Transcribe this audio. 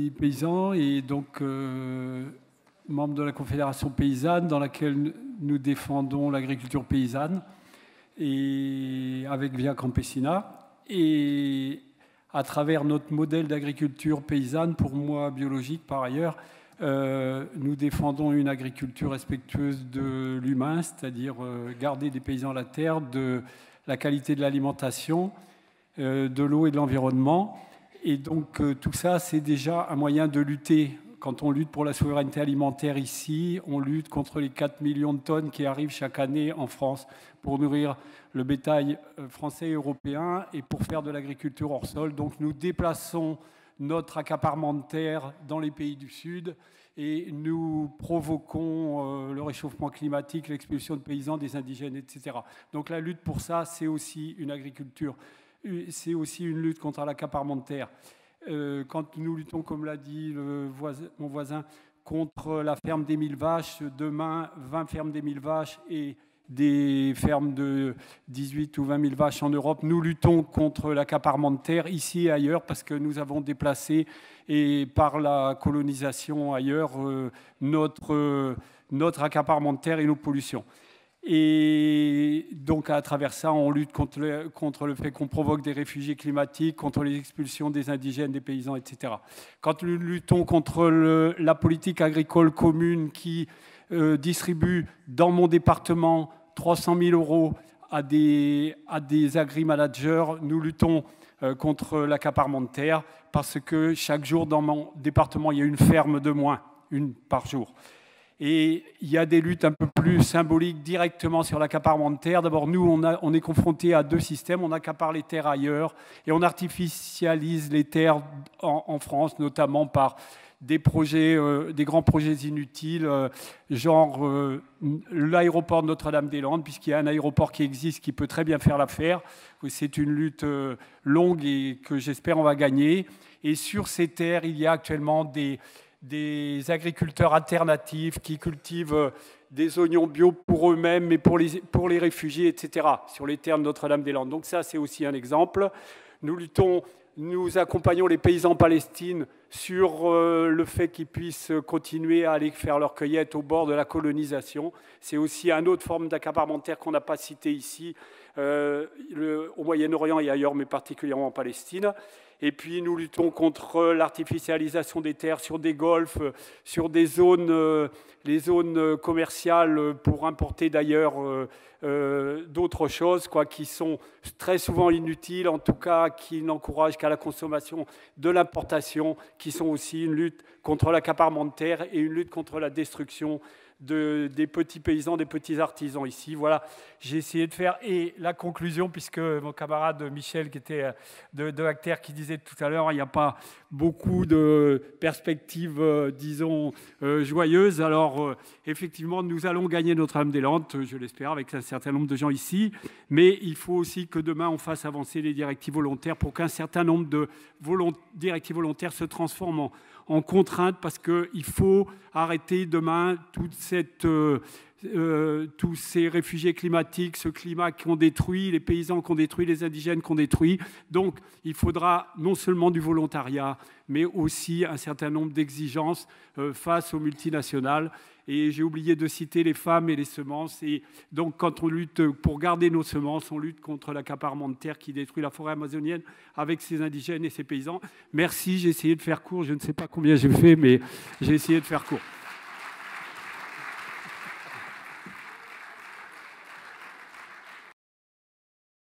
suis paysan et donc membre de la Confédération paysanne dans laquelle nous défendons l'agriculture paysanne et avec Via Campesina. Et à travers notre modèle d'agriculture paysanne, pour moi biologique par ailleurs, nous défendons une agriculture respectueuse de l'humain, c'est-à-dire garder des paysans à la terre, de la qualité de l'alimentation, de l'eau et de l'environnement. Et donc tout ça, c'est déjà un moyen de lutter. Quand on lutte pour la souveraineté alimentaire ici, on lutte contre les 4 millions de tonnes qui arrivent chaque année en France pour nourrir le bétail français et européen et pour faire de l'agriculture hors sol. Donc nous déplaçons notre accaparement de terre dans les pays du Sud et nous provoquons le réchauffement climatique, l'expulsion de paysans, des indigènes, etc. Donc la lutte pour ça, c'est aussi une agriculture, c'est aussi une lutte contre l'accaparement de terre. Quand nous luttons, comme l'a dit mon voisin, contre la ferme des 1000 vaches, demain 20 fermes des 1000 vaches et des fermes de 18 ou 20 000 vaches en Europe, nous luttons contre l'accaparement de terre ici et ailleurs parce que nous avons déplacé et par la colonisation ailleurs notre accaparement de terre et nos pollutions. Et donc, à travers ça, on lutte contre le fait qu'on provoque des réfugiés climatiques, contre les expulsions des indigènes, des paysans, etc. Quand nous luttons contre la politique agricole commune qui distribue dans mon département 300 000 euros à des agri-managers, nous luttons contre l'accaparement de terre parce que chaque jour dans mon département, il y a une ferme de moins, une par jour. Et il y a des luttes un peu plus symboliques directement sur l'accaparement de terre. D'abord, nous, on est confrontés à deux systèmes. On accapare les terres ailleurs et on artificialise les terres en France, notamment par des projets, des grands projets inutiles, genre l'aéroport de Notre-Dame-des-Landes, puisqu'il y a un aéroport qui existe, qui peut très bien faire l'affaire. C'est une lutte longue et que j'espère on va gagner. Et sur ces terres, il y a actuellement des agriculteurs alternatifs qui cultivent des oignons bio pour eux-mêmes, mais pour les réfugiés, etc., sur les terres de Notre-Dame-des-Landes. Donc ça, c'est aussi un exemple. Nous accompagnons les paysans en Palestine sur le fait qu'ils puissent continuer à aller faire leur cueillette au bord de la colonisation. C'est aussi une autre forme d'accaparement de terre qu'on n'a pas cité ici, au Moyen-Orient et ailleurs, mais particulièrement en Palestine. Et puis nous luttons contre l'artificialisation des terres sur des golfs, sur des zones, les zones commerciales pour importer d'ailleurs d'autres choses, qui sont très souvent inutiles, en tout cas qui n'encouragent qu'à la consommation de l'importation, qui sont aussi une lutte contre l'accaparement de terre et une lutte contre la destruction des petits paysans, des petits artisans ici. Voilà, j'ai essayé de faire. Et la conclusion, puisque mon camarade Michel, qui était de Acter, qui disait tout à l'heure, il n'y a pas beaucoup de perspectives, disons, joyeuses. Alors, effectivement, nous allons gagner Notre-Dame-des-Landes, je l'espère, avec un certain nombre de gens ici. Mais il faut aussi que demain, on fasse avancer les directives volontaires pour qu'un certain nombre de directives volontaires se transforment en contrainte, parce qu'il faut arrêter demain tous ces réfugiés climatiques, ce climat qu'on détruit, les paysans qu'on détruit, les indigènes qu'on détruit. Donc, il faudra non seulement du volontariat, mais aussi un certain nombre d'exigences face aux multinationales. Et j'ai oublié de citer les femmes et les semences. Et donc, quand on lutte pour garder nos semences, on lutte contre l'accaparement de terre qui détruit la forêt amazonienne avec ses indigènes et ses paysans. Merci, j'ai essayé de faire court. Je ne sais pas combien j'ai fait, mais j'ai essayé de faire court.